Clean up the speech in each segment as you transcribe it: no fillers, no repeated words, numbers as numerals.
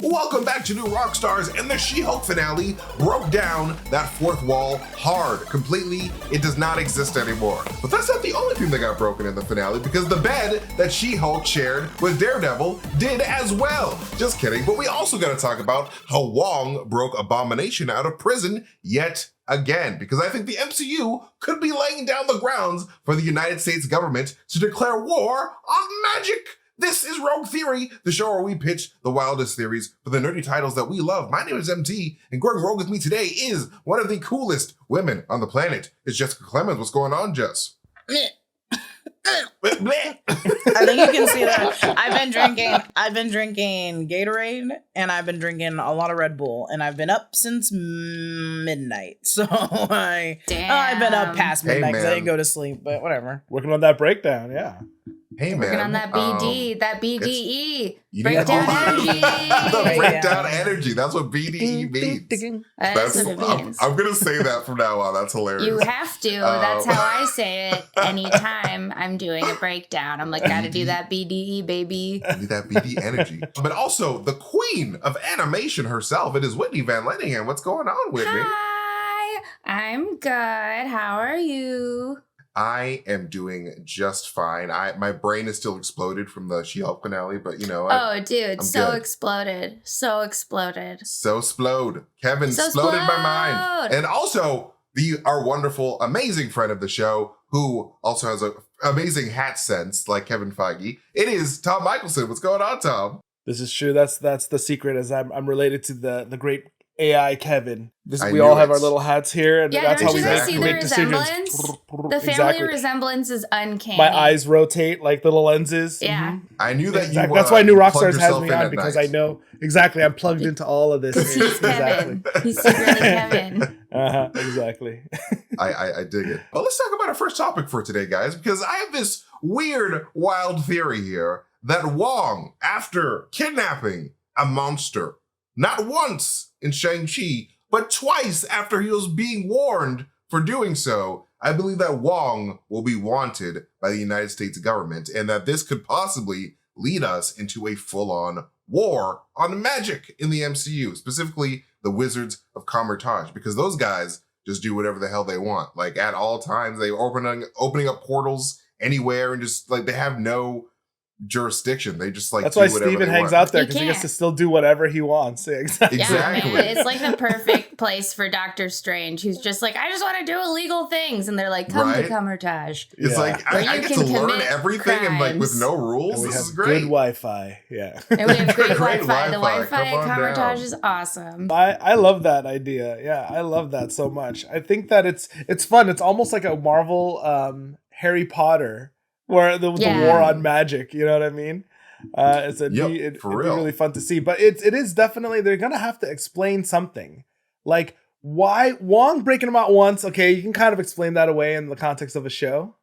Welcome back to new Rockstars, and the She-Hulk finale broke down that fourth wall hard, completely. It does not exist anymore. But that's not the only thing that got broken in the finale, because the bed that She-Hulk shared with Daredevil did as well. Just kidding, but we also gotta talk about how Wong broke Abomination out of prison yet again, because I think the MCU could be laying down the grounds for the United States government to declare war on magic. This is Rogue Theory, the show where we pitch the wildest theories for the nerdy titles that we love. My name is MT, and going rogue with me today is one of the coolest women on the planet. It's Jessica Clemons. What's going on, Jess? I think you can see that. I've been drinking Gatorade, and I've been drinking a lot of Red Bull, and I've been up since midnight. So I've been up past midnight because I didn't go to sleep, but whatever. Working on that breakdown, yeah. Hey, man. Working on that BD, that BDE. Breakdown energy. The breakdown energy. That's what BDE means. That's what it means. I'm going to say that from now on. That's hilarious. You have to. That's how I say it anytime I'm doing a breakdown. I'm like, gotta do that BDE, baby. Do that BD energy. But also, the queen of animation herself, it is Whitney van Lanningham. What's going on, Whitney? Hi, I'm good. How are you? I am doing just fine. My brain is still exploded from the She-Hulk finale, but you know. Dude, so exploded. So exploded. So splode. Kevin So exploded my splode. mind. And also, our wonderful, amazing friend of the show, who also has an amazing hat sense, like Kevin Feige. It is Tom Michelsen. What's going on, Tom? This is true. That's the secret, as I'm related to the great AI Kevin. We knew all have it. our little hats here, and that's how we see the make decisions. resemblance? The family resemblance is uncanny. My eyes rotate like little lenses. Yeah. Mm-hmm. I knew that you That's why New plugged Rockstars has yourself me in on, at because night. I know exactly. I'm plugged into all of this. Because he's Kevin. He's secretly Kevin. Exactly. I dig it. But let's talk about our first topic for today, guys, because I have this weird, wild theory here that Wong, after kidnapping a monster, not once in Shang-Chi, but twice after he was being warned for doing so, I believe that Wong will be wanted by the United States government, and that this could possibly lead us into a full-on war on magic in the MCU, specifically the Wizards of Kamar-Taj, because those guys just do whatever the hell they want. Like, at all times, they're opening up portals anywhere, and just, like, they have no jurisdiction. They just, like, that's do why whatever Steven they hangs want. out there, because he gets to still do whatever he wants. Yeah, exactly. Exactly. Yeah, man, it's like the perfect place for Doctor Strange, who's just like, I just want to do illegal things, and they're like, come to Kamar-Taj. It's like I get to learn everything and like with no rules. And we this have is great. good Wi-Fi. Yeah. And we have great Great Wi-Fi. The Wi-Fi. Wi-Fi Come at on Kamar-Taj down. is awesome. I love that idea. Yeah, I love that so much. I think that it's fun. It's almost like a Marvel Harry Potter, where the war on magic. You know what I mean? It'd be really fun to see. But it is definitely, they're gonna have to explain something. Like, why Wong breaking him out once? Okay, you can kind of explain that away in the context of a show.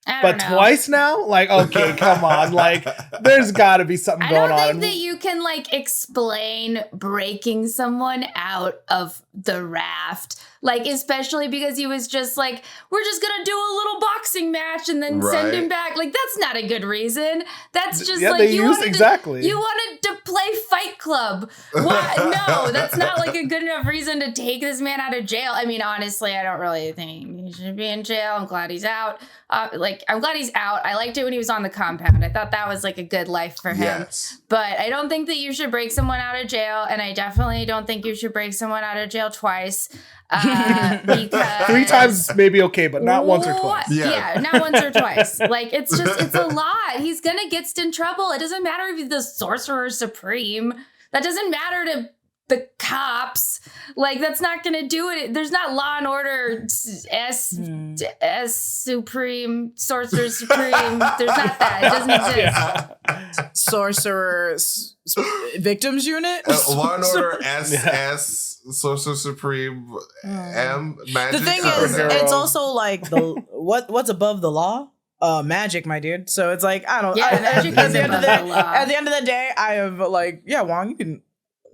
But twice now? Like, okay, come on. Like, there's got to be something going on. I don't think that you can, like, explain breaking someone out of the raft. Like, especially because he was just like, we're just going to do a little boxing match and then send him back. Like, that's not a good reason. That's just like, you wanted to play Fight Club. What? No, that's not, like, a good enough reason to take this man out of jail. I mean, honestly, I don't really think he should be in jail. I'm glad he's out. I'm glad he's out. I liked it when he was on the compound. I thought that was like a good life for him. Yes. But I don't think that you should break someone out of jail, and I definitely don't think you should break someone out of jail twice. Because 3 times maybe okay, but not once or twice. Yeah, not once or twice. Like, it's a lot. He's gonna get in trouble. It doesn't matter if he's the Sorcerer Supreme. That doesn't matter to the cops. Like, that's not gonna do it. There's not Law and Order S Supreme, Sorcerer Supreme. There's not that. It doesn't exist. Sorcerers Victims Unit? Law and Order SS Sorcerer Supreme M Magic. The thing is, it's also like what's above the law? Magic, my dude. So it's like, I don't. Magic is above the law. At the end of the day, I am like, yeah, Wong, you can.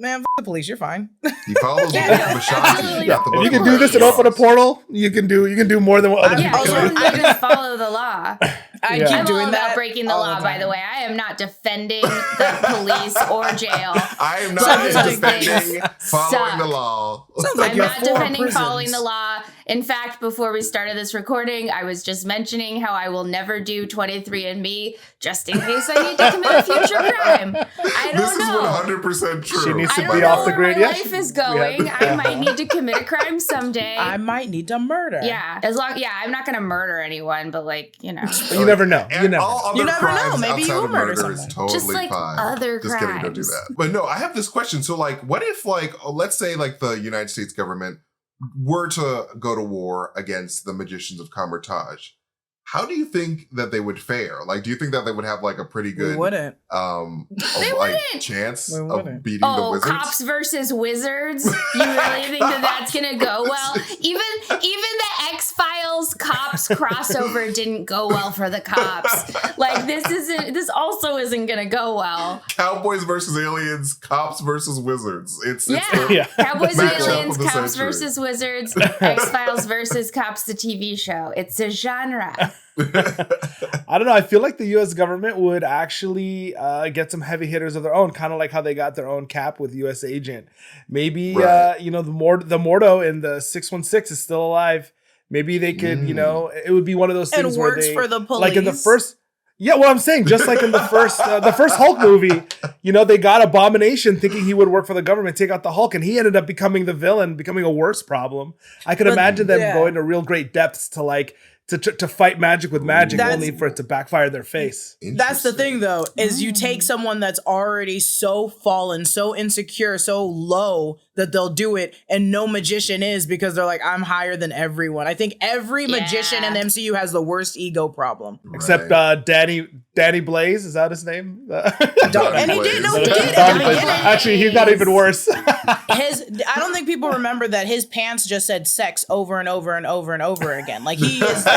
Man, the police, you're fine. He follows the book of Ashanti. If you can do this and open a portal, you can do more than what other people Also, can do. not just follow the law. I Yeah. keep I'm all doing about that breaking the all law, the by the time. way. I am not defending the police or jail. I am Some not of those defending things following the suck. law. Sounds like I'm you're not for defending prisons. following the law. In fact, before we started this recording, I was just mentioning how I will never do 23andMe just in case I need to commit a future crime. I This don't is know. 100% true. She needs I to don't be know off the where grid. my Yeah, life is going. I might need to commit a crime someday. I might need to murder. Yeah, I'm not gonna murder anyone, but like, you know, But you never know. You And never. all other You never know. crimes Maybe you outside will of murder murder is someone. totally Just, like, fine. other Just kidding, don't do crimes. that. But no, I have this question. So like, what if like, let's say like the United States government were to go to war against the magicians of Kamar-Taj? How do you think that they would fare? Like, do you think that they would have like a pretty We good wouldn't. They like wouldn't. chance We of wouldn't. beating the Oh, wizards? cops versus wizards? You really think that that's gonna go well? Even the X-Files cops crossover didn't go well for the cops. Like this also isn't gonna go well. Cowboys versus aliens, cops versus wizards. It's Yeah. the Yeah. Cowboys and matchup aliens, of the cops century. versus wizards, X-Files versus cops, the TV show. It's a genre. I don't know. I feel like the U.S. government would actually get some heavy hitters of their own, kind of like how they got their own cap with U.S. Agent. Maybe Right. the Mordo in the 616 is still alive. Maybe they could, it would be one of those It things where works they, for the police. like in the first. Yeah, what I'm saying, just like in the first Hulk movie, they got Abomination thinking he would work for the government, take out the Hulk, and he ended up becoming the villain, becoming a worse problem. I could But, imagine them yeah. going to real great depths to like to fight magic with magic, That's- only for it to backfire their face. That's the thing, though, is you take someone that's already so fallen, so insecure, so low that they'll do it, and no magician is because they're like, I'm higher than everyone. I think every magician in the MCU has the worst ego problem. Except Danny Blaze, is that his name? And he did, no, he did. Donny I Blaze. mean, Actually, he got even worse. I don't think people remember that his pants just said sex over and over and over and over again. Like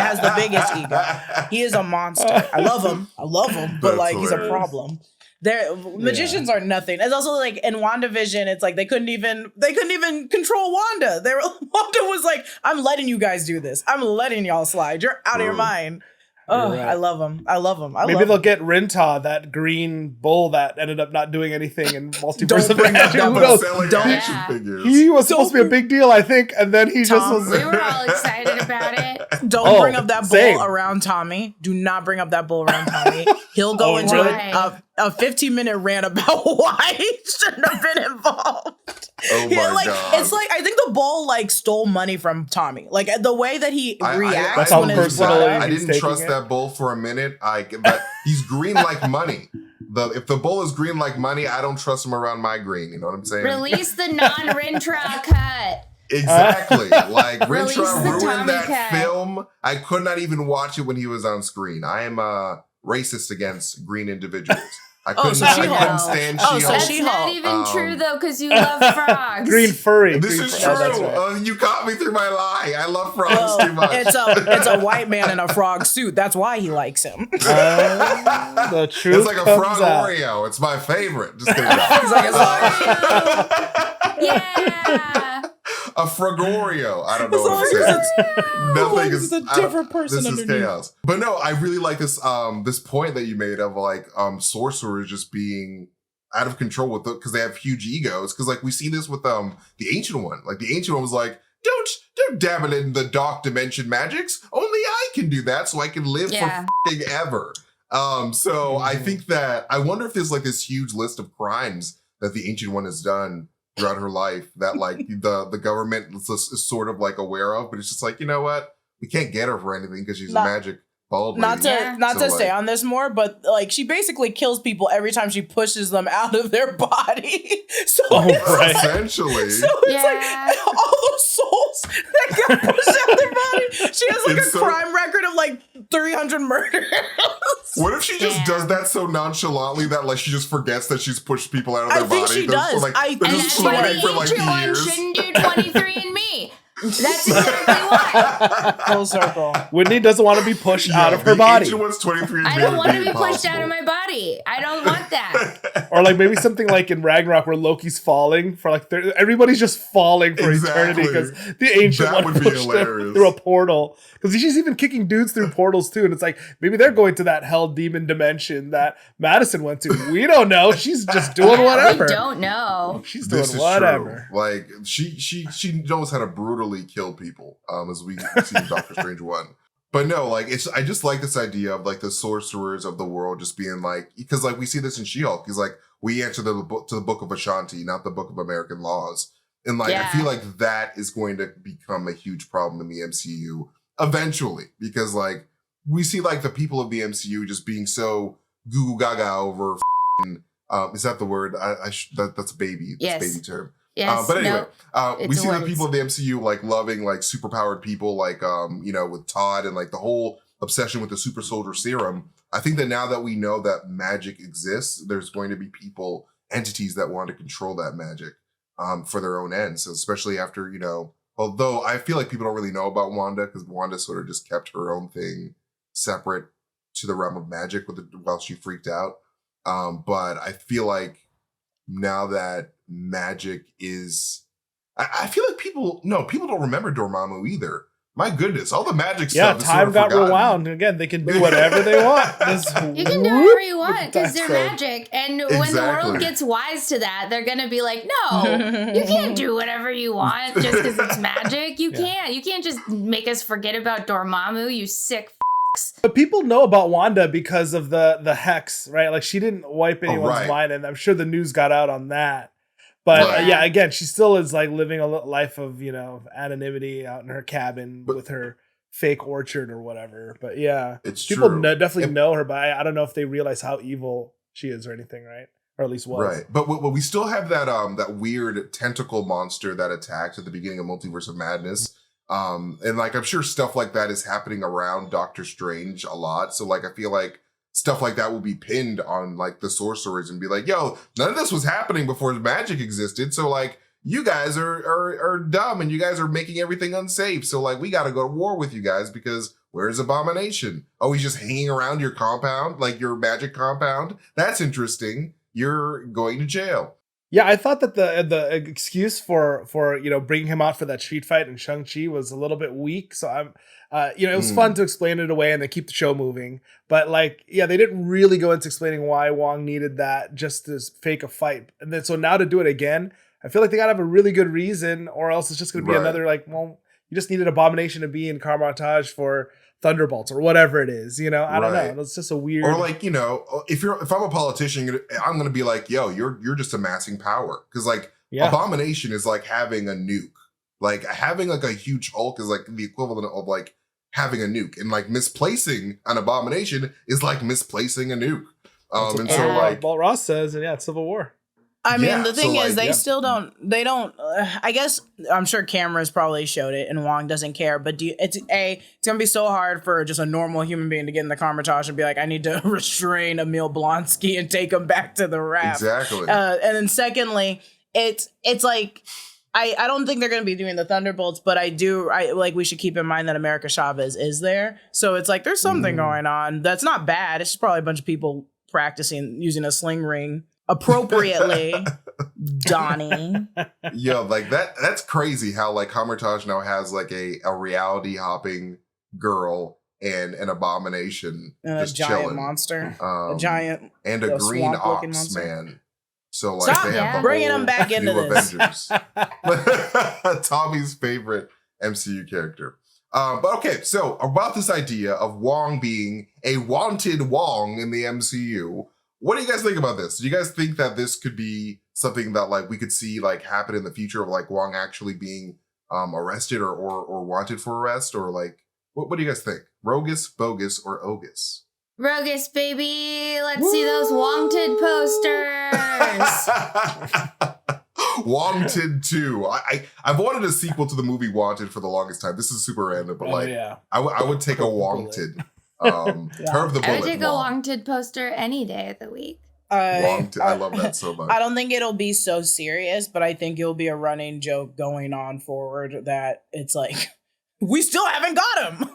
has the biggest ego. He is a monster. I love him, but That's like he's a hilarious. problem. Magicians are nothing. It's also like in WandaVision, it's like they couldn't even control Wanda. Wanda was like, I'm letting you guys do this. I'm letting y'all slide. You're out of your mind. Oh, right. I love him. Maybe they'll get Rinta, that green bull that ended up not doing anything in Multiverse Don't of bring Magic. up Who that knows? selling Don't- action Yeah. figures. He was supposed to be a big deal, I think, and then he just Tom, was. We were all excited about it. Don't bring up that bull same. around Tommy. Do not bring up that bull around Tommy. He'll go Oh, into really? a 15-minute rant about why he shouldn't have been involved. Oh my like, god! It's like I think the bull like stole money from Tommy. Like the way that he reacts That's how when it's personal brought it up. I he's didn't taking trust it. that bull for a minute. But he's green like money. If the bull is green like money, I don't trust him around my green. You know what I'm saying? Release the non-Rintra cut. Exactly. Like Release Rintra the ruined Tommy that cut. film. I could not even watch it when he was on screen. I am racist against green individuals. I couldn't, so I She-Hulk. couldn't stand Oh, so She-Hulk. That's She-Hulk. not even true though, because you love frogs. Green furry. This Green is furry. true. Oh, that's right. You caught me through my lie. I love frogs Well, too much. it's a white man in a frog suit. That's why he likes him. The truth It's like a comes frog out. Oreo. It's my favorite. Just kidding. He's like, it's like, Yeah. A Frogoreo. I don't know as what long I'm as saying. it's Nothing as is it's a different person This is underneath. chaos. But no, I really like this this point that you made of like sorcerers just being out of control with because they have huge egos. Because like we see this with the ancient one. Like the ancient one was like, don't dabble in the dark dimension magics. Only I can do that, so I can live Yeah. for f***ing ever. So I think that I wonder if there's like this huge list of crimes that the ancient one has done throughout her life that like the government is sort of like aware of, but it's just like, you know what? We can't get her for anything because she's a magic bald lady. Not So, to stay like- on this more, but like she basically kills people every time she pushes them out of their body. So it's right. Essentially. So it's Yeah. like all those souls that got pushed out of their body. She has like It's a so- crime record of like 300 murders. What if she just Yeah. does that so nonchalantly that like she just forgets that she's pushed people out of I their think body? she They're does. just, like, I they're think just she That's why does. floating the for like ancient one years. shouldn't do 23andMe. That's exactly why. Full circle. Whitney doesn't want to be pushed out of her body. I don't want to be pushed out of my body. I don't want that. Or like maybe something like in Ragnarok where Loki's falling for like everybody's just falling for eternity because the ancient That one would be pushed hilarious. them through a portal. Because she's even kicking dudes through portals too, and it's like maybe they're going to that hell demon dimension that Madison went to. We don't know. She's just doing whatever. We don't know. She's doing whatever. True. Like she knows how to brutally kill people. As we see in Doctor Strange 1. But no, like I just like this idea of like the sorcerers of the world just being like, because like we see this in She-Hulk. He's like, we answer to the book of Ashanti, not the book of American laws. And like I feel like that is going to become a huge problem in the MCU eventually, because like we see like the people of the MCU just being so goo goo gaga over is that the word? That's baby. That's baby term. Yes, but anyway, we see the words. people of the MCU like loving like superpowered people like with Todd and like the whole obsession with the super soldier serum. I think that now that we know that magic exists, there's going to be entities that want to control that magic for their own ends. So especially after, although I feel like people don't really know about Wanda because Wanda sort of just kept her own thing separate to the realm of magic while she freaked out. But I feel like now that magic is, I feel like people don't remember Dormammu either. My goodness, all the magic stuff. Yeah, time got rewound. Again, they can do whatever they want. You can do whatever you want because they're magic. And when the world gets wise to that, they're going to be like, no, you can't do whatever you want just because it's magic. You can't. You can't just make us forget about Dormammu, you sick f***s. But people know about Wanda because of the hex, right? Like she didn't wipe anyone's mind, and I'm sure the news got out on that. But again, she still is like living a life of, anonymity out in her cabin with her fake orchard or whatever. But yeah, it's people true. Definitely know her, but I don't know if they realize how evil she is or anything, right? Or at least was. Right. But we still have that weird tentacle monster that attacked at the beginning of Multiverse of Madness. And like I'm sure stuff like that is happening around Doctor Strange a lot. So like I feel like stuff like that will be pinned on like the sorcerers and be like, yo, none of this was happening before magic existed. So like you guys are dumb and you guys are making everything unsafe. So like we got to go to war with you guys because where's Abomination? Oh, he's just hanging around your compound, like your magic compound. That's interesting. You're going to jail. Yeah, I thought that the excuse for bringing him out for that street fight in Shang-Chi was a little bit weak. So I'm, it was fun to explain it away and then keep the show moving. But like, yeah, they didn't really go into explaining why Wong needed that just to fake a fight. And then so now to do it again, I feel like they gotta have a really good reason, or else it's just gonna be another like, well, you just needed Abomination to be in Kamar-Taj for Thunderbolts or whatever it is, I don't know. It's just a weird. Or like, if I'm a politician, I'm gonna be like, yo, you're just amassing power. Cause like Abomination is like having a nuke. Like having like a huge Hulk is like the equivalent of like having a nuke. And like misplacing an Abomination is like misplacing a nuke. And so like Walt Ross says, and it's Civil War. I mean, the thing is, they still don't, I guess, I'm sure cameras probably showed it and Wong doesn't care, but it's going to be so hard for just a normal human being to get in the Kamar-Taj and be like, I need to restrain Emil Blonsky and take him back to the raft. Exactly. And then secondly, it's like, I don't think they're going to be doing the Thunderbolts, but we should keep in mind that America Chavez is there. So it's like, there's something going on that's not bad. It's just probably a bunch of people practicing using a sling ring appropriately. Donnie. Yo, like that's crazy how like Kamar-Taj now has like a reality hopping girl and an Abomination and just a giant chilling. Monster. A giant and a green ox man. So like Stop they have the bringing whole them back into new this. Avengers. Tommy's favorite MCU character. But okay, so about this idea of Wong being a wanted Wong in the MCU, what do you guys think about this? Do you guys think that this could be something that like we could see like happen in the future of like Wong actually being arrested or wanted for arrest, or like what do you guys think? Rogus, bogus, or ogus? Rogus, baby. Let's see those wanted posters. Wanted 2. I've wanted a sequel to the movie Wanted for the longest time. This is super random, but I would take a Wanted. Her of the Bullet. I would take a wanted poster any day of the week. I love that so much. I don't think it'll be so serious, but I think it'll be a running joke going on forward that it's like, we still haven't got him.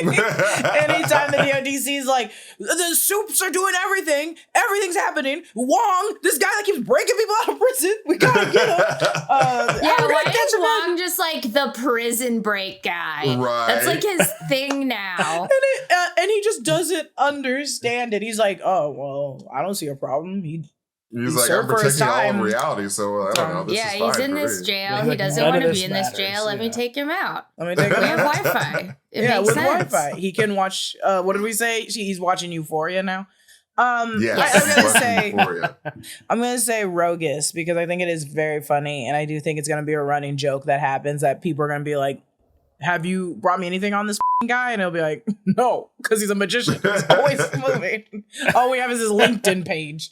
Anytime the DODC is like, the soups are doing everything, everything's happening. Wong, this guy that keeps breaking people out of prison, we gotta get him. Why is Wong just like the prison break guy? Right. That's like his thing now. And he just doesn't understand it. He's like, oh, well, I don't see a problem. He's like, I'm protecting all of reality, so I don't know. This is he's fine in for this me. jail. He's He like, doesn't none want of to be this in this matters, jail. Let me take him out. Let me take We have Wi-Fi. It makes with sense. Wi-Fi. He can watch, what did we say? He's watching Euphoria now. Yes, I'm gonna say Rogus because I think it is very funny, and I do think it's gonna be a running joke that happens that people are gonna be like, have you brought me anything on this guy? And he'll be like, no, because he's a magician. He's always moving. All we have is his LinkedIn page.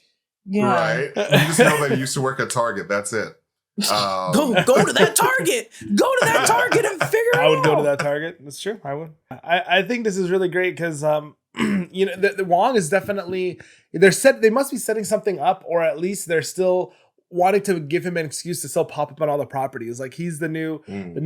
Yeah. Right. You just know that he used to work at Target. That's it. Go to that Target. Go to that Target and figure it out. I would go to that Target. That's true. I would. I think this is really great because you know, the Wong is definitely they must be setting something up, or at least they're still wanting to give him an excuse to still pop up on all the properties. Like he's the new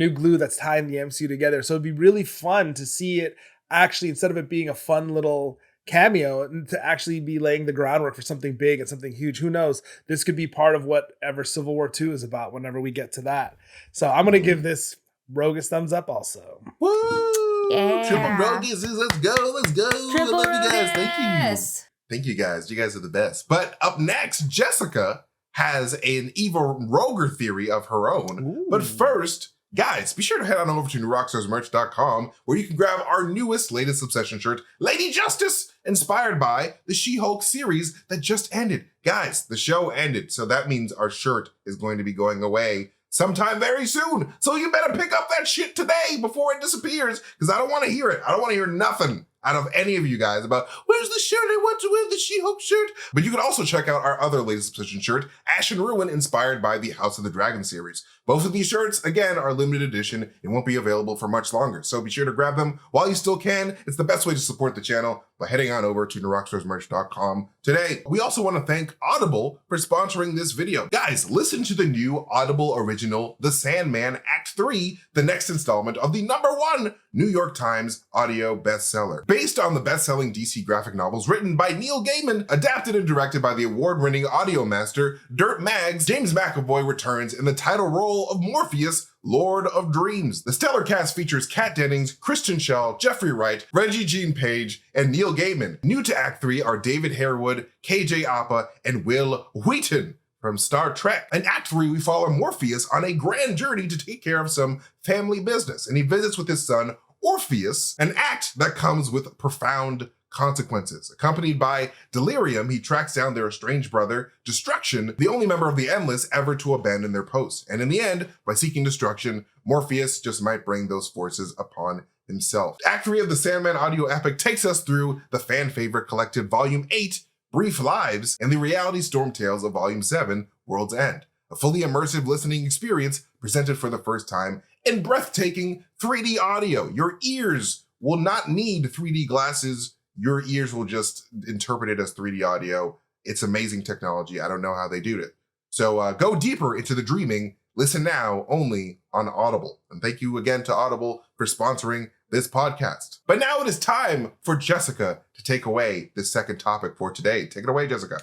glue that's tying the MCU together. So it'd be really fun to see it actually, instead of it being a fun little cameo, to actually be laying the groundwork for something big and something huge. Who knows? This could be part of whatever Civil War II is about whenever we get to that. So I'm going to give this Rogus thumbs up also. Woo! Yeah. Triple Rogus, let's go. Triple I love you guys. Thank you. Rogus. Thank you guys. You guys are the best. But up next, Jessica has an evil Roger theory of her own. Ooh. But first, guys, be sure to head on over to NewRockstarsMerch.com where you can grab our latest obsession shirt, Lady Justice, inspired by the She-Hulk series that just ended. Guys, the show ended, so that means our shirt is going to be going away sometime very soon. So you better pick up that shit today before it disappears, because I don't want to hear it. I don't want to hear nothing out of any of you guys about, where's the shirt? I want to wear the She-Hulk shirt. But you can also check out our other latest obsession shirt, Ash and Ruin, inspired by the House of the Dragon series. Both of these shirts, again, are limited edition and won't be available for much longer. So be sure to grab them while you still can. It's the best way to support the channel by heading on over to NewRockstarsMerch.com today. We also want to thank Audible for sponsoring this video. Guys, listen to the new Audible original, The Sandman Act 3, the next installment of the #1 New York Times audio bestseller. Based on the best-selling DC graphic novels written by Neil Gaiman, adapted and directed by the award-winning audio master Dirt Mags, James McAvoy returns in the title role of Morpheus, Lord of Dreams. The stellar cast features Kat Dennings, Kristen Schell, Jeffrey Wright, Reggie Jean Page, and Neil Gaiman. New to Act 3 are David Harewood, KJ Apa, and Will Wheaton from Star Trek. In Act 3, we follow Morpheus on a grand journey to take care of some family business, and he visits with his son, Orpheus, an act that comes with profound consequences. Accompanied by Delirium, he tracks down their estranged brother, Destruction, the only member of the Endless ever to abandon their post. And in the end, by seeking destruction, Morpheus just might bring those forces upon himself. Act 3 of the Sandman audio epic takes us through the fan favorite collective Volume 8, Brief Lives, and the reality storm tales of Volume 7, World's End. A fully immersive listening experience presented for the first time in breathtaking 3D audio. Your ears will not need 3D glasses. Your ears will just interpret it as 3D audio. It's amazing technology. I don't know how they do it. So go deeper into the dreaming. Listen now only on Audible. And thank you again to Audible for sponsoring this podcast. But now it is time for Jessica to take away the second topic for today. Take it away, Jessica.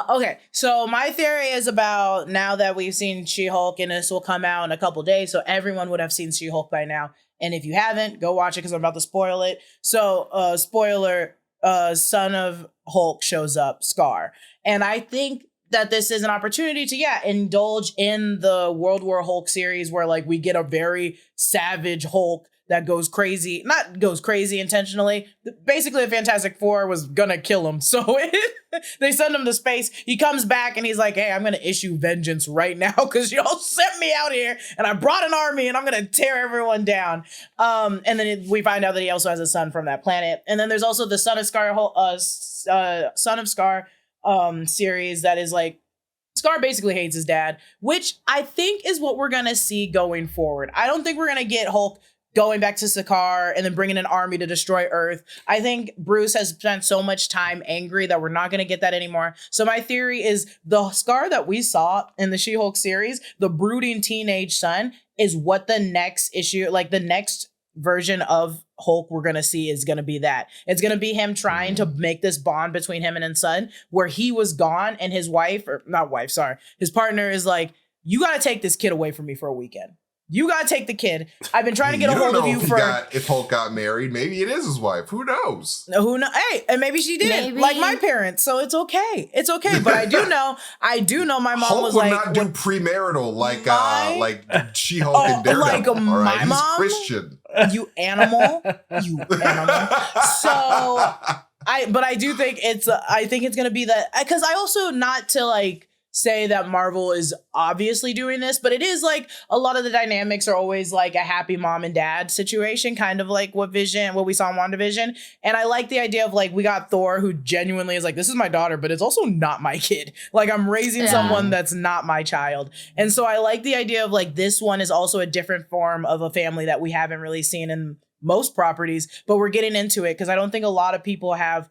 Okay. So my theory is about, now that we've seen She-Hulk, and this will come out in a couple days, so everyone would have seen She-Hulk by now. And if you haven't, go watch it because I'm about to spoil it. So spoiler, son of Hulk shows up, Scar. And I think that this is an opportunity to, indulge in the World War Hulk series where like we get a very savage Hulk that goes crazy, not goes crazy intentionally. Basically, the Fantastic Four was gonna kill him. So they send him to space. He comes back and he's like, hey, I'm gonna issue vengeance right now because y'all sent me out here and I brought an army and I'm gonna tear everyone down. And then we find out that he also has a son from that planet. And then there's also the Son of Scar series that is like, Scar basically hates his dad, which I think is what we're gonna see going forward. I don't think we're gonna get Hulk going back to Sakaar and then bringing an army to destroy Earth. I think Bruce has spent so much time angry that we're not going to get that anymore. So my theory is the Sakaar that we saw in the She-Hulk series, the brooding teenage son, is what the next issue, like the next version of Hulk we're going to see is going to be that. It's going to be him trying to make this bond between him and his son, where he was gone and his his partner is like, you got to take this kid away from me for a weekend. You gotta take the kid. I've been trying to get a hold of you if Hulk got married, maybe it is his wife. Who knows? Who knows? Hey, and maybe she did, like my parents. So it's okay. It's okay. But I do know my mom Hulk was would like, not do premarital like She-Hulk and Daredevil. Like my mom, he's Christian. You animal. So I do think it's gonna be that, because I also, not to like say that Marvel is obviously doing this, but it is like a lot of the dynamics are always like a happy mom and dad situation, kind of like what we saw in WandaVision. And I like the idea of like, we got Thor, who genuinely is like, this is my daughter, but it's also not my kid. Like, I'm raising someone that's not my child. And so I like the idea of like, this one is also a different form of a family that we haven't really seen in most properties, but we're getting into it because I don't think a lot of people have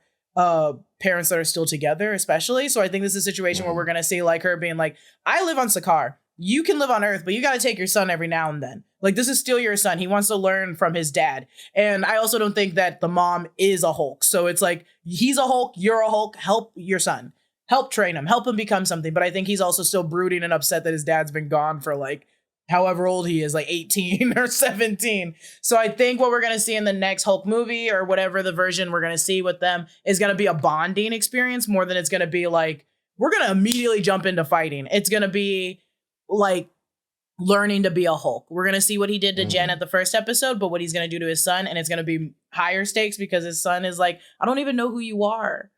parents that are still together, especially. So I think this is a situation where we're going to see like her being like, I live on Sakaar. You can live on Earth, but you got to take your son every now and then. Like, this is still your son. He wants to learn from his dad. And I also don't think that the mom is a Hulk. So it's like, he's a Hulk, you're a Hulk, help your son. Help train him, help him become something. But I think he's also still brooding and upset that his dad's been gone for like however old he is, like 18 or 17. So I think what we're going to see in the next Hulk movie, or whatever the version we're going to see with them, is going to be a bonding experience more than it's going to be like, we're going to immediately jump into fighting. It's going to be like learning to be a Hulk. We're going to see what he did to Jen at the first episode, but what he's going to do to his son. And it's going to be higher stakes because his son is like, I don't even know who you are.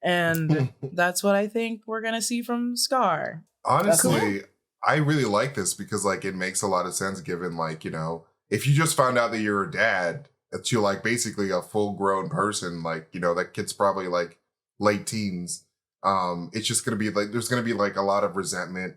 And that's what I think we're going to see from Scar. Honestly, I really like this because like it makes a lot of sense, given like, you know, if you just found out that you're a dad, that you're like basically a full grown person, like, you know, that kid's probably like late teens. It's just going to be like, there's going to be like a lot of resentment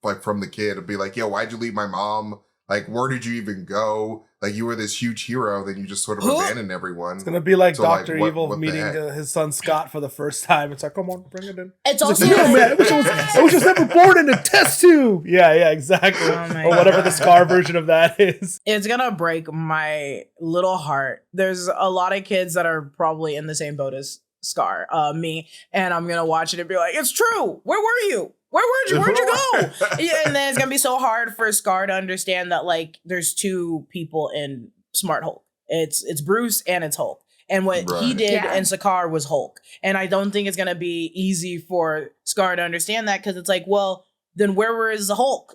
like from the kid. It'll be like, yo, why'd you leave my mom? Like, where did you even go? Like, you were this huge hero, then you just sort of abandoned everyone. It's going to be like so Dr. Like, Evil meeting his son Scott for the first time. It's like, come on, bring it in. It's also like, no, man, I was just never born in a test tube. Yeah, exactly. Or whatever the Scar version of that is. It's going to break my little heart. There's a lot of kids that are probably in the same boat as Scar, me, and I'm going to watch it and be like, it's true. Where were you? Where'd you go? Yeah, and then it's gonna be so hard for Scar to understand that like there's two people in Smart Hulk. It's Bruce and it's Hulk. And what he did in Sakaar was Hulk. And I don't think it's gonna be easy for Scar to understand that, because it's like, well, then where was the Hulk?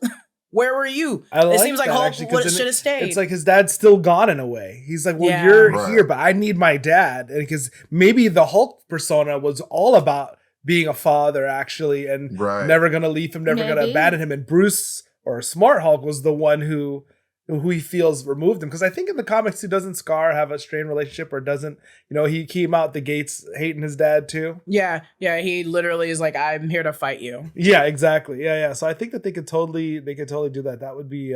Where were you? It seems like Hulk should have stayed. It's like his dad's still gone in a way. He's like, well, you're here, but I need my dad. And because maybe the Hulk persona was all about being a father, actually, and never gonna leave him, never gonna abandon him. And Bruce, or Smart Hulk, was the one who he feels removed him. Because I think in the comics, doesn't Scar have a strained relationship, or doesn't, you know, he came out the gates hating his dad too? Yeah, he literally is like, I'm here to fight you. Yeah, exactly. Yeah. So I think that they could totally do that. That would be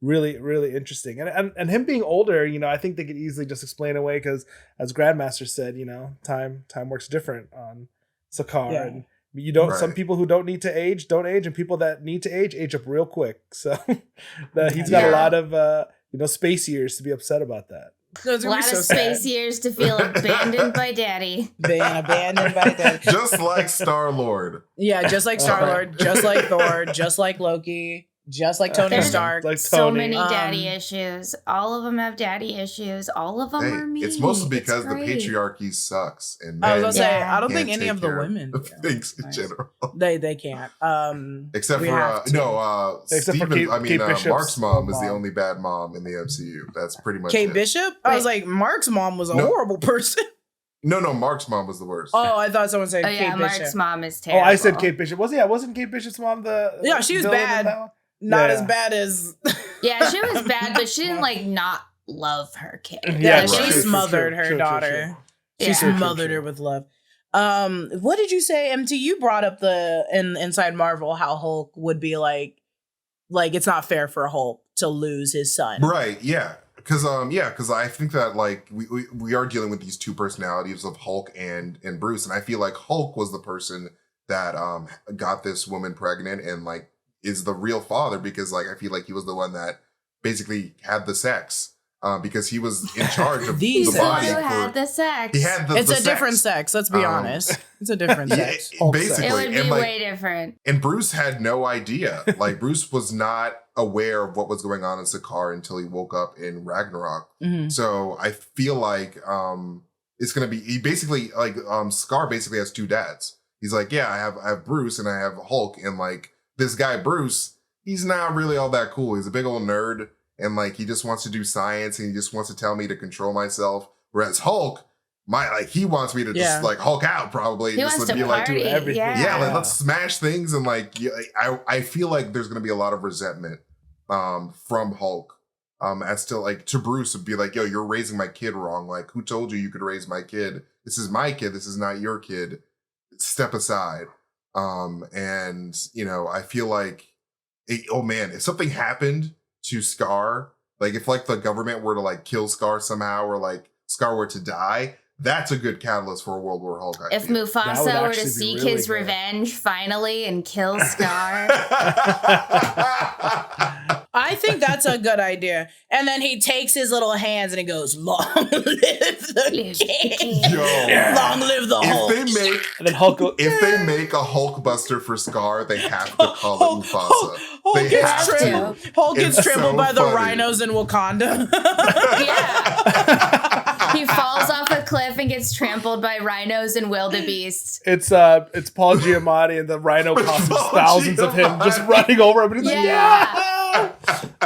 really, really interesting. And him being older, you know, I think they could easily just explain away, because as Grandmaster said, you know, time works different on Sakaar, and you don't. Some people who don't need to age don't age, and people that need to age up real quick. So he's got a lot of space years to be upset about that. A lot of space years to feel abandoned by daddy. Being abandoned by daddy, just like Star-Lord. Yeah, just like Star-Lord, just like Thor, just like Loki. Just like Tony Stark. Like so many daddy issues. All of them have daddy issues. All of them are mean. It's mostly because the patriarchy sucks. And I was gonna say, I don't think any of the women things in general. They can't. Except for Stephen. I mean, Mark's mom is the only bad mom in the MCU. That's pretty much Kate Bishop. I was like, Mark's mom was a horrible person. No, Mark's mom was the worst. Oh, I thought someone said Kate Bishop. Mark's mom is terrible. Oh, I said Kate Bishop. Wasn't Kate Bishop's mom the? Yeah, she was bad. Not as bad as... Yeah, she was bad, but she didn't like not love her kid. Yeah, she smothered her daughter. She smothered her with love. What did you say, MT? You brought up inside Marvel how Hulk would be like it's not fair for Hulk to lose his son. Right, yeah. because I think that like we are dealing with these two personalities of Hulk and Bruce, and I feel like Hulk was the person that got this woman pregnant and like is the real father, because like I feel like he was the one that basically had the sex. Because he was in charge of the body. Had the sex. He had it's the a different sex. Let's be honest. It's a different sex. Basically, it would be way different. And Bruce had no idea. Like Bruce was not aware of what was going on in Sakaar until he woke up in Ragnarok. Mm-hmm. So I feel like it's gonna be Sakaar basically has two dads. He's like, yeah, I have Bruce and I have Hulk, and like this guy Bruce, he's not really all that cool. He's a big old nerd. And like he just wants to do science and he just wants to tell me to control myself. Whereas Hulk, he wants me to just like Hulk out probably. He just wants to be party. Like do everything. Yeah, like, let's smash things and like I feel like there's gonna be a lot of resentment from Hulk. As to like to Bruce would be like, yo, you're raising my kid wrong. Like, who told you could raise my kid? This is my kid, this is not your kid. Step aside. And you know, I feel like if something happened to Scar, like if like the government were to like kill Scar somehow, or like Scar were to die, that's a good catalyst for a World War Hulk. If Mufasa were to seek his revenge finally and kill Scar. I think that's a good idea. And then he takes his little hands and he goes, "Long live the king! Long live the Hulk!" If they make a Hulkbuster for Scar, they have to call it Mufasa. Hulk gets trampled by the rhinos in Wakanda. Yeah. He falls off a cliff and gets trampled by rhinos and wildebeests. It's Paul Giamatti and the rhino costumes, thousands of him just running over him. And he's like, yeah!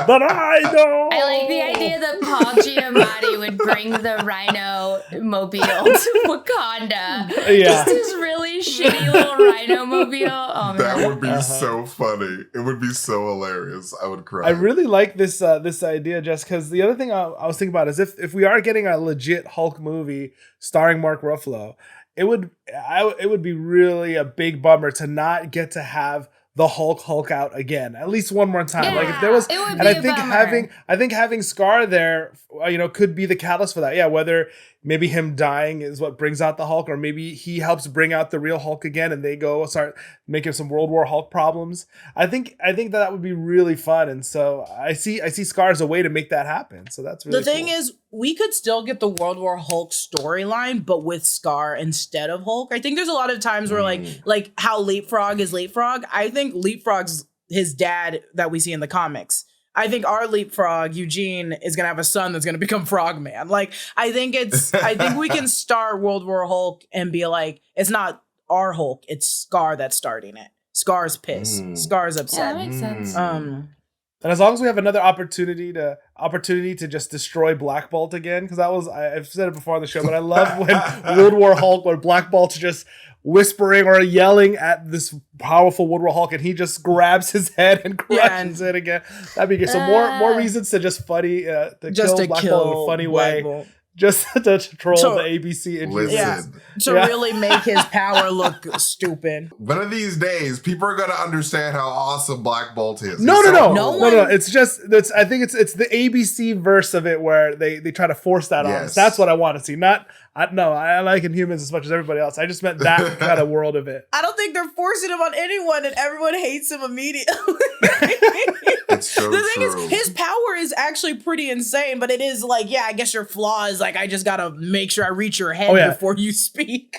The rhino! I like the idea that Paul Giamatti would bring the rhino mobile to Wakanda. Yeah. Just his really shitty little rhino mobile. Oh, man. That would be so funny. It would be so hilarious. I would cry. I really like this idea, just because the other thing I was thinking about is if we are getting a legit Hulk movie starring Mark Ruffalo, it would be really a big bummer to not get to have the Hulk out again at least one more time. Yeah, like if there was, it would and be I think having Scar there, could be the catalyst for that. Yeah, whether maybe him dying is what brings out the Hulk, or maybe he helps bring out the real Hulk again, and they go start making some World War Hulk problems. I think that would be really fun, and so I see Scar as a way to make that happen. So that's really the thing is, we could still get the World War Hulk storyline, but with Scar instead of Hulk. I think there's a lot of times where like how Leapfrog is Leapfrog. I think Leapfrog's his dad that we see in the comics. I think our Leapfrog, Eugene, is going to have a son that's going to become Frogman. Like, I think we can start World War Hulk and be like, it's not our Hulk, it's Scar that's starting it. Scar's pissed. Scar's upset. Yeah, that makes sense. And as long as we have another opportunity to just destroy Black Bolt again, because I've said it before on the show, but I love when World War Hulk, when Black Bolt's just whispering or yelling at this powerful World War Hulk, and he just grabs his head and crushes it again. That'd be good. So more reasons to just kill Black Bolt in a funny way. Bolt. Just to troll the ABC listen. Really make his power look stupid. One of these days, people are going to understand how awesome Black Bolt is. No. It's I think it's the ABC verse of it where they try to force that on us. That's what I want to see. I like Inhumans as much as everybody else. I just meant that kind of world of it. I don't think they're forcing him on anyone, and everyone hates him immediately. It's so the thing true. is, his power is actually pretty insane, but it is like, I guess your flaw is like, I just gotta make sure I reach your head before you speak.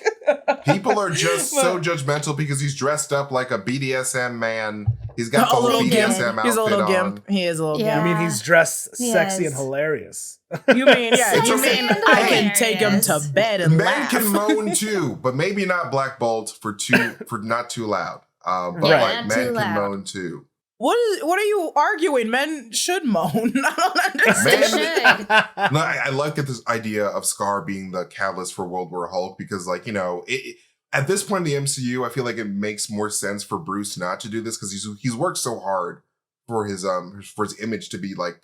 People are just so judgmental because he's dressed up like a BDSM man. He's got the little BDSM outfit He's a little on. Gimp. He is a little You gimp. mean he's dressed sexy and hilarious? You mean I can take him to bed and laugh. Men can moan too, but maybe not Black Bolt for not too loud. But like men can moan too. What are you arguing? Men should moan. I don't understand. No, I like this idea of Scar being the catalyst for World War Hulk because, like, at this point in the MCU, I feel like it makes more sense for Bruce not to do this because he's worked so hard for his image to be like,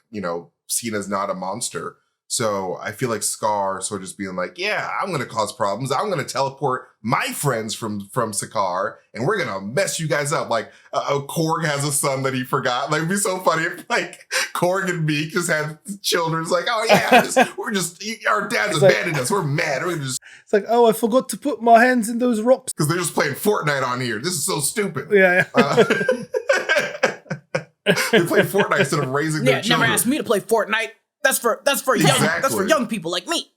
seen as not a monster. So I feel like Scar sort of just being like, yeah, I'm going to cause problems. I'm going to teleport my friends from Sakaar, and we're going to mess you guys up. Like Korg has a son that he forgot. Like, it'd be so funny if like Korg and Meek just had children. It's like, oh yeah, our dad's abandoned us. We're mad. It's like, oh, I forgot to put my hands in those rocks. Because they're just playing Fortnite on here. This is so stupid. Yeah. They play Fortnite instead of raising their children. Never asked me to play Fortnite. That's for young people like me.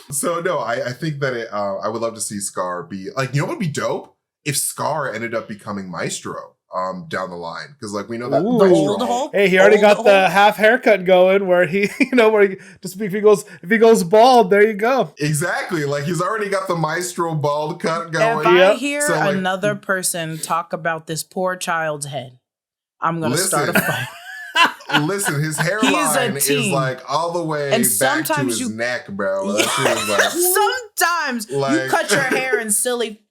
So no, I think that I would love to see Scar be like, you know what would be dope? If Scar ended up becoming Maestro down the line. Because like we know that Maestro, hey, he already got the half haircut going where he, just if he goes bald, there you go. Exactly. Like he's already got the Maestro bald cut going. If I hear another person talk about this poor child's head, I'm gonna start a fight. Listen, his hairline is like all the way back to his neck, bro. That shit is like, sometimes you cut your hair in silly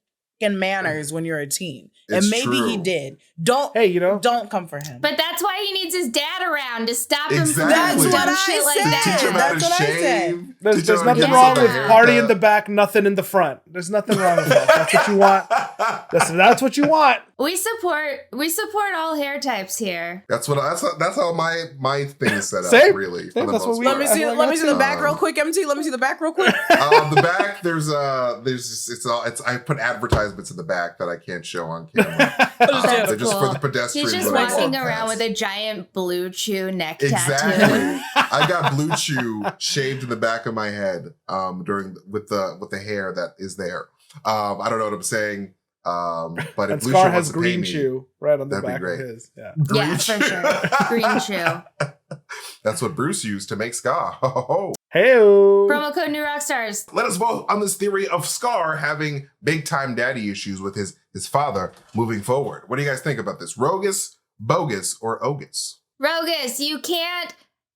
manners when you're a teen. And maybe he did. Don't come for him. But that's why he needs his dad around to stop him from That's doing what dumb shit like that. Teach him how to shave. There's nothing wrong with party in the back, nothing in the front. There's nothing wrong with that. That's what you want. That's what you want. We support all hair types here. That's how my thing is set up. Same. Really. Same. That's what we. Let me see the back real quick, MT. Let me see the back real quick. The back there's I put advertisements in the back that I can't show on camera. They're just for the pedestrians. He's just walking around with a giant Blue Chew neck tattoo. Exactly. I got Blue Chew shaved in the back of my head with the hair that is there. I don't know what I'm saying. But if Blue Scar Chew has Green Chew right on the back of his. Yeah, for sure. Green Chew. That's what Bruce used to make Scar. Hey-o. Promo code New Rockstars. Let us vote on this theory of Scar having big time daddy issues with his father moving forward. What do you guys think about this? Rogus, bogus, or ogus? Rogus, you can't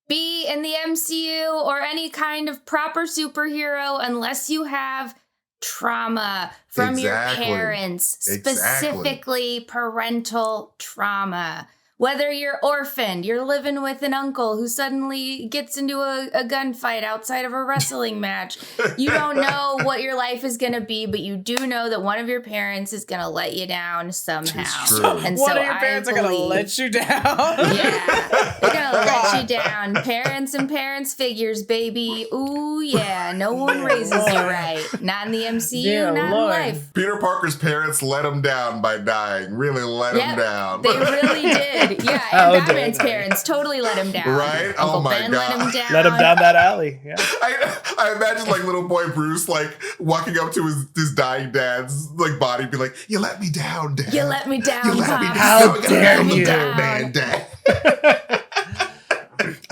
be in the MCU or any kind of proper superhero unless you have trauma from your parents, specifically parental trauma. Whether you're orphaned, you're living with an uncle who suddenly gets into a gunfight outside of a wrestling match. You don't know what your life is going to be, but you do know that one of your parents is going to let you down somehow. And one of your parents are going to let you down. Yeah, they're going to let you down. Parents and parents figures, baby. Ooh, yeah. No one raises you right. Not in the MCU, not in life. Peter Parker's parents let him down by dying. Really let him down. They really did. Yeah, and Batman's parents totally let him down. Right? Uncle my Ben God. let him down. Let him down that alley. Yeah. I imagine like little boy Bruce like walking up to his dying dad's like body, be like, "You let me down, Dad. You let me down. You let me down. How dare you, Batman, Dad."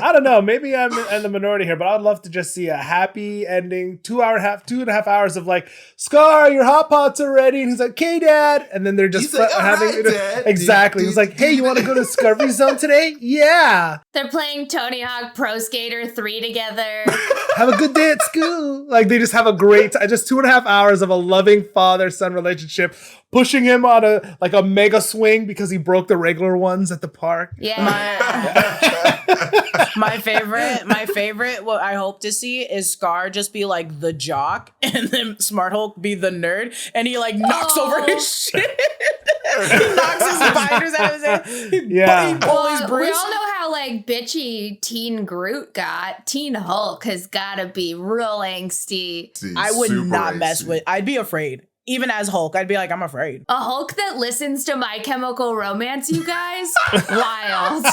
I don't know. Maybe I'm in the minority here, but I'd love to just see a happy ending. 2.5 hours of like, Scar, your hot pots are ready. And he's like, "Okay, Dad." And then they're just having Dad. Exactly. He's like, "Hey, you want to go to Discovery Zone today?" Yeah. They're playing Tony Hawk Pro Skater 3 together. Have a good day at school. Like they just have a great time. Just 2.5 hours of a loving father-son relationship, pushing him on a mega swing because he broke the regular ones at the park. Yeah. My favorite, what I hope to see is Scar just be like the jock and then Smart Hulk be the nerd and he like knocks over his shit. He knocks his spiders out of his head. He bullies Bruce. We all know how like bitchy Teen Groot got. Teen Hulk has gotta be real angsty. I would not mess with, I'd be afraid. Even as Hulk, I'd be like, I'm afraid. A Hulk that listens to My Chemical Romance, you guys? Wild.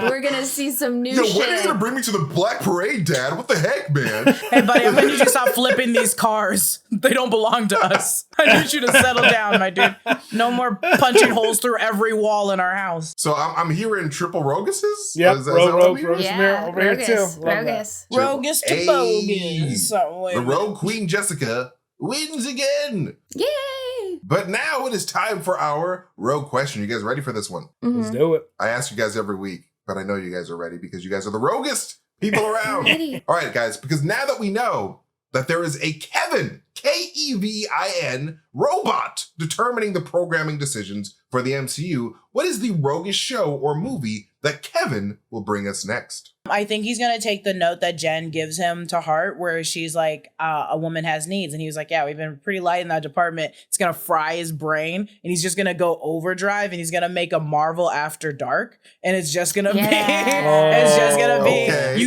We're going to see some new shit. When are you going to bring me to the Black Parade, Dad? What the heck, man? Hey, buddy, I'm going to need you to stop flipping these cars. They don't belong to us. I need you to settle down, my dude. No more punching holes through every wall in our house. So I'm hearing triple Roguses? Yep, Rogue over here too. Rogus to bogus. The Rogue Queen Jessica wins again. Yay! But now it is time for our Rogue question. You guys ready for this one? Mm-hmm. Let's do it. I ask you guys every week, but I know you guys are ready because you guys are the roguest people around. All right, guys, because now that we know that there is a Kevin, Kevin, robot determining the programming decisions for the MCU, what is the roguish show or movie that Kevin will bring us next. I think he's going to take the note that Jen gives him to heart, where she's like, a woman has needs. And he was like, yeah, we've been pretty light in that department. It's going to fry his brain, and he's just going to go overdrive, and he's going to make a Marvel After Dark. And it's just going to be, it's just going to be, Okay.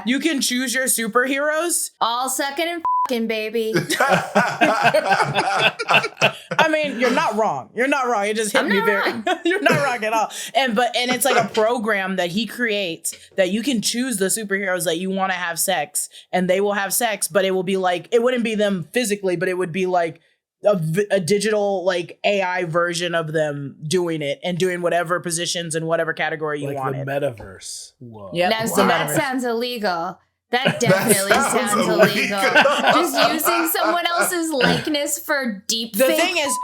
you can choose your superheroes. All sucking and fucking, baby. I mean, you're not wrong. You're not wrong. It just hit me very, you're not wrong at all. And it's like a program that he creates that you can choose the superheroes that you want to have sex, and they will have sex, but it will be like, it wouldn't be them physically, but it would be like a digital like AI version of them doing it and doing whatever positions in whatever category you wanted. Like the metaverse. Whoa. Yep. Now, see, that sounds illegal. That definitely sounds illegal. Just using someone else's likeness for deep The thing is,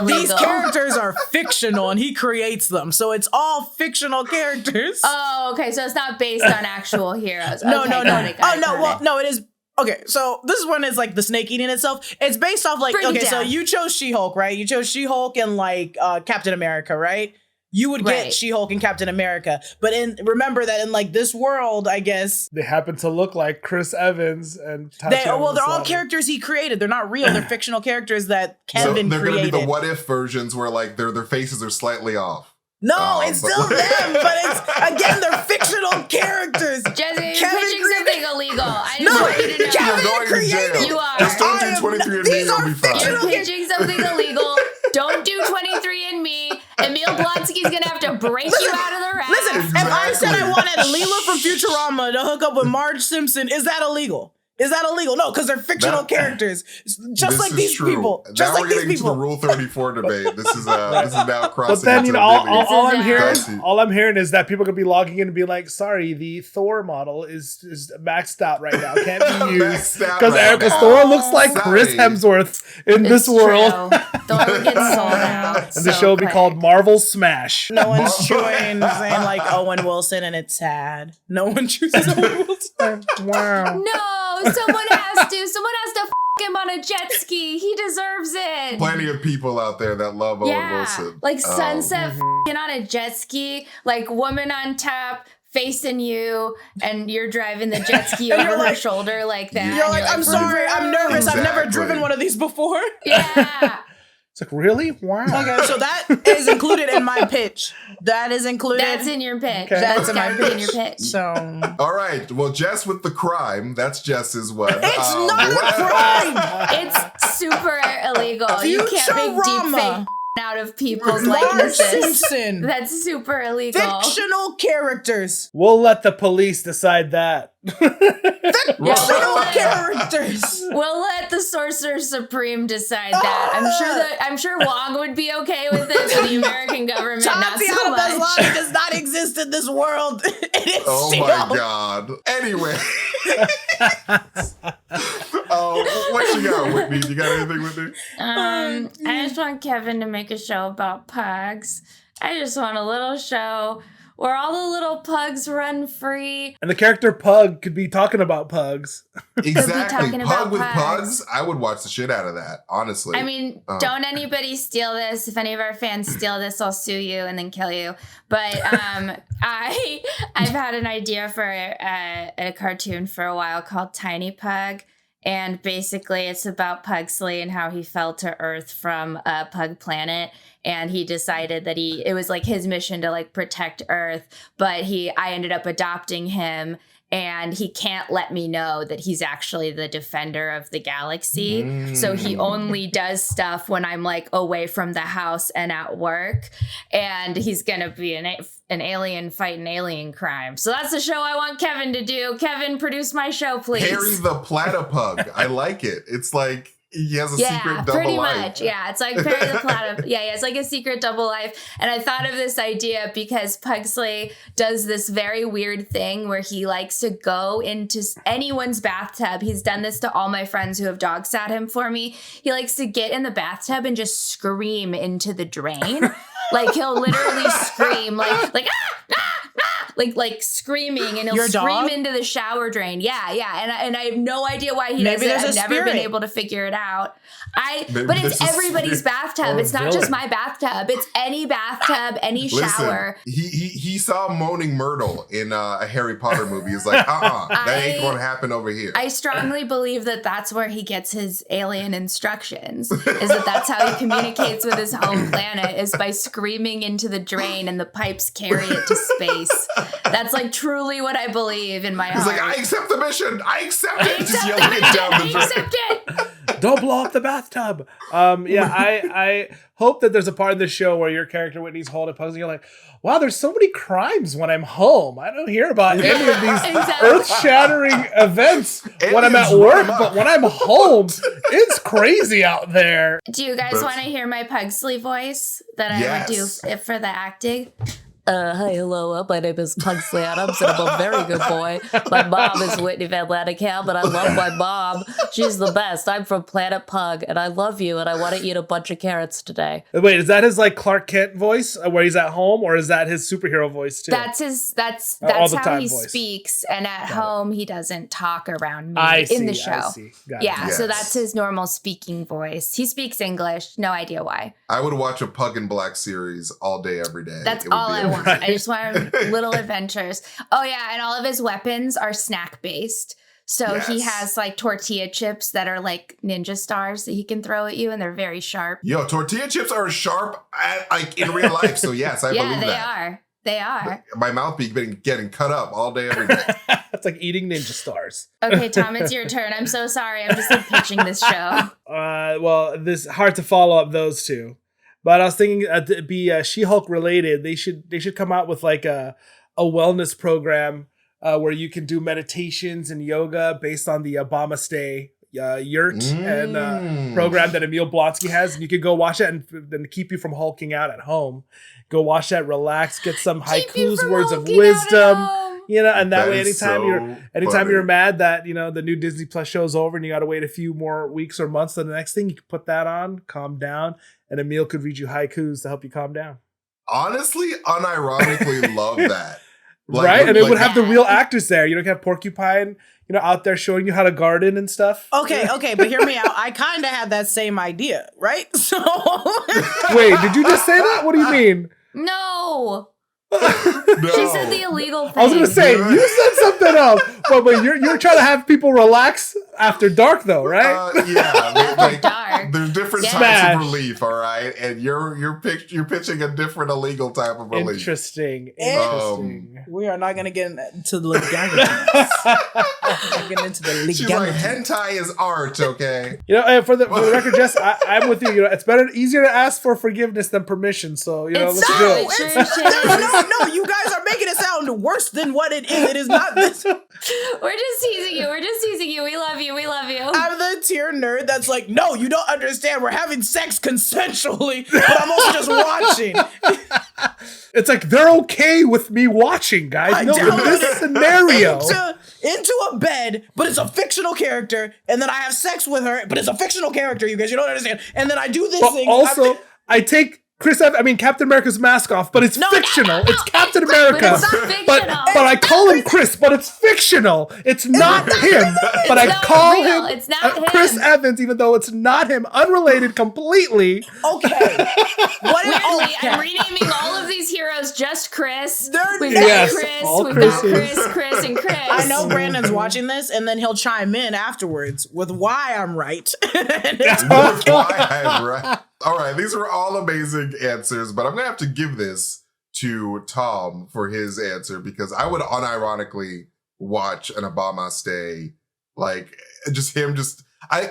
these characters are fictional, and he creates them, so it's all fictional characters. Oh, okay. So it's not based on actual heroes. No. Got No, it is. Okay, so this one is like the snake eating itself. It's based off like, so you chose She-Hulk, right? You chose She-Hulk and like Captain America, right? You would get She-Hulk and Captain America. But remember that in like this world, I guess they happen to look like Chris Evans and Tatiana they're all characters he created. They're not real. They're fictional characters that Kevin they're created. They're going to be the what if versions where like their faces are slightly off. No, it's still them, but it's, again, they're fictional characters. Jesse, you're pitching something illegal. I just want you to know. Kevin created. You are. Just don't do 23andMe, you'll be fine. You're pitching something illegal. Don't do 23andMe. Emil Blonsky's going to have to break you out of the raft. Listen, if I said I wanted Leela from Futurama to hook up with Marge Simpson, is that illegal? Is that illegal? No, because they're fictional characters, just like these people. Just like these people. Now we're getting into the Rule 34 debate. This is now crossing. But then into all I'm hearing is that people could be logging in and be like, "Sorry, the Thor model is maxed out right now. Can't be used because Thor looks like Chris Hemsworth in this world." Thor gets sold out. And the show will be called Marvel Smash. No one's saying like Owen Wilson, and it's sad. No one chooses Owen Wilson. Wow. No, someone has to f him on a jet ski. He deserves it. Plenty of people out there that love Owen Wilson. Like sunset f***ing on a jet ski, like woman on top facing you, and you're driving the jet ski over her shoulder like that. You're like, I'm sorry, I'm nervous. I've never driven one of these before. Yeah. It's like, really? Wow. Okay, so that is included in my pitch. That is included. That's in your pitch. Okay. That's in your pitch. So. All right. Well, Jess with the crime. That's Jess's one. It's not a crime. It's super illegal. You can't make deep fake out of people's Marge likenesses. Simpson. That's super illegal. Fictional characters. We'll let the police decide that. Fictional characters. We'll let the Sorcerer Supreme decide that. I'm sure Wong would be okay with it, but the American government not so much. Does not exist in this world. Oh my God. Anyway. What you got, Whitney? You got anything, Whitney? I just want Kevin to make a show about pugs. I just want a little show where all the little pugs run free. And the character Pug could be talking about pugs. Exactly. Pug with pugs. I would watch the shit out of that, honestly. I mean, don't anybody steal this. If any of our fans steal this, I'll sue you and then kill you. But I've had an idea for a cartoon for a while called Tiny Pug. And basically it's about Pugsley and how he fell to Earth from a pug planet. And he decided that it was like his mission to like protect Earth. But I ended up adopting him, and he can't let me know that he's actually the defender of the galaxy. So he only does stuff when I'm like away from the house and at work. And he's going to be an alien fighting alien crime. So that's the show I want Kevin to do. Kevin, produce my show, please. Harry the Platypug. I like it. It's like he has a secret double pretty life. much. Yeah, it's like Perry the Platypus. Yeah, it's like a secret double life. And I thought of this idea because Pugsley does this very weird thing where he likes to go into anyone's bathtub. He's done this to all my friends who have dog sat him for me. He likes to get in the bathtub and just scream into the drain. Like he'll literally scream like like screaming, and he'll scream into the shower drain. Yeah. And I have no idea why he does it. I've never been able to figure it out. But it's everybody's bathtub. It's not just my bathtub. It's any bathtub, any shower. He saw Moaning Myrtle in a Harry Potter movie. He's like, that ain't going to happen over here. I strongly believe that that's where he gets his alien instructions. Is that's how he communicates with his home planet, is by screaming into the drain and the pipes carry it to space. That's like truly what I believe in my heart. He's like, I accept the mission. I accept it. Just yelling it down the drain. I accept it. Don't blow up the bathtub. I hope that there's a part in the show where your character Whitney's holding pugs and you're like, wow, there's so many crimes when I'm home. I don't hear about any of these earth-shattering events when I'm at work, but when I'm home, it's crazy out there. Do you guys want to hear my Pugsley voice that I would do for the acting? Hi, hello, my name is Pugsley Adams, and I'm a very good boy. My mom is Whitney van Lanningham, and I love my mom. She's the best. I'm from Planet Pug, and I love you, and I want to eat a bunch of carrots today. Wait, is that his like Clark Kent voice where he's at home, or is that his superhero voice too? That's how he speaks, and at home he doesn't talk around me in the show. So that's his normal speaking voice. He speaks English, no idea why. I would watch a Pug in Black series all day, every day. That's all I want. Right. I just want little adventures. Oh yeah, and all of his weapons are snack based. So he has like tortilla chips that are like ninja stars that he can throw at you, and they're very sharp. Yo, tortilla chips are sharp like in real life. So yes, I believe that. They are. My mouth be getting cut up all day, every day. It's like eating ninja stars. Okay, Tom, it's your turn. I'm so sorry. I'm just like pitching this show. Well, this hard to follow up those two. But I was thinking to be She-Hulk related, they should come out with like a wellness program where you can do meditations and yoga based on the Obama Stay yurt and program that Emil Blonsky has, and you could go watch that and then keep you from hulking out at home. Go watch that, relax, get some haikus, words of wisdom. And that way, anytime you're mad that the new Disney Plus show's over and you got to wait a few more weeks or months to the next thing, you can put that on, calm down, and Emil could read you haikus to help you calm down. Honestly, unironically love that. Right? And it would have the real actors there. You don't have Porcupine, out there showing you how to garden and stuff. Okay, but hear me out. I kind of had that same idea, right? So wait, did you just say that? What do you mean? No. No. She said the illegal thing. I was going to say, you said something else. But you're trying to have people relax after dark, though, right? Dark. There's different types of relief, all right? And you're pitching a different illegal type of relief. Interesting. We are not going to get into the legalities. She's like, hentai is art, okay? For the record, Jess, I'm with you. It's easier to ask for forgiveness than permission. So, let's do it. No, you guys are making it sound worse than what it is. It is not this. We're just teasing you. We love you. I'm the tier nerd that's like, no, you don't understand. We're having sex consensually, but I'm also just watching. It's like, they're okay with me watching, guys. In this scenario. Into a bed, but it's a fictional character, and then I have sex with her, but it's a fictional character, you guys. You don't understand. And then I do this thing. Also, I take Captain America's mask off, but it's fictional. It's Captain America. But I call him Chris, but it's fictional. It's not him. But I call him Chris Evans, even though it's not him. Unrelated completely. Okay. I'm renaming all of these heroes just Chris. We've got Chris, and Chris. I know Brandon's watching this, and then he'll chime in afterwards with why I'm right. With why I'm right. All right, these were all amazing answers, but I'm going to have to give this to Tom for his answer because I would unironically watch an Obama Stay. Like,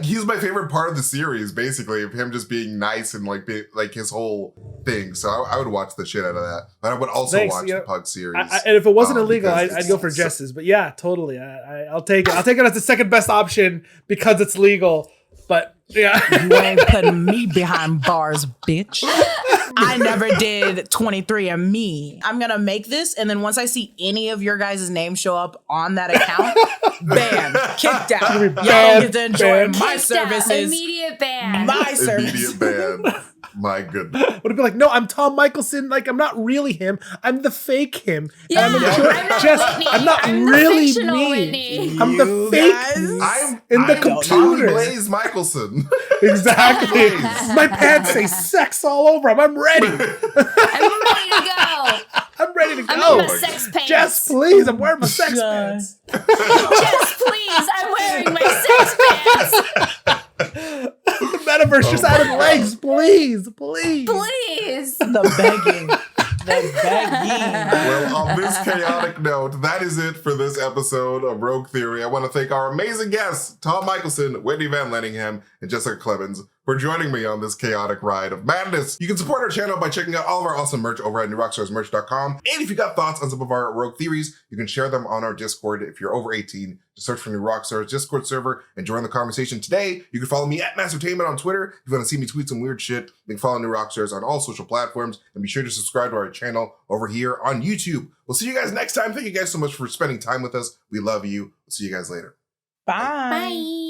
he's my favorite part of the series, basically, of him just being nice and like his whole thing. So I would watch the shit out of that. But I would also watch the Pug series. And if it wasn't illegal, I'd go for Jess's. But yeah, totally. I'll take it. I'll take it as the second best option because it's legal. But yeah. You ain't putting me behind bars, bitch. I never did 23andMe. I'm going to make this, and then once I see any of your guys' names show up on that account, ban, kicked out. Y'all get to enjoy my services. Immediate ban. My services. Immediate ban. My goodness. Would it be like, no, I'm Tom Michelsen. Like, I'm not really him. I'm the fake him. Yeah, I'm I'm not the really fictional me. Whitney. I'm the fake me. I'm the Tommy computer. Blaze Michelsen. Exactly. My pants say sex all over them. I'm ready. I'm ready to go. I'm ready to go. I'm in my sex pants. Jess, please. I'm wearing my sex pants. Jess, please. I'm wearing my sex pants. The metaverse just added legs. Please. Please. The begging. The begging. Well, on this chaotic note, that is it for this episode of Rogue Theory. I want to thank our amazing guests, Tom Michelsen, Whitney van Lanningham, and Jessica Clemons, for joining me on this chaotic ride of madness. You can support our channel by checking out all of our awesome merch over at newrockstarsmerch.com. And if you got thoughts on some of our Rogue Theories, you can share them on our Discord. If you're over 18, just search for New Rockstars Discord server and join the conversation today. You can follow me at MasterTainment on Twitter. If you want to see me tweet some weird shit, you can follow New Rockstars on all social platforms. And be sure to subscribe to our channel over here on YouTube. We'll see you guys next time. Thank you guys so much for spending time with us. We love you. We'll see you guys later. Bye. Bye.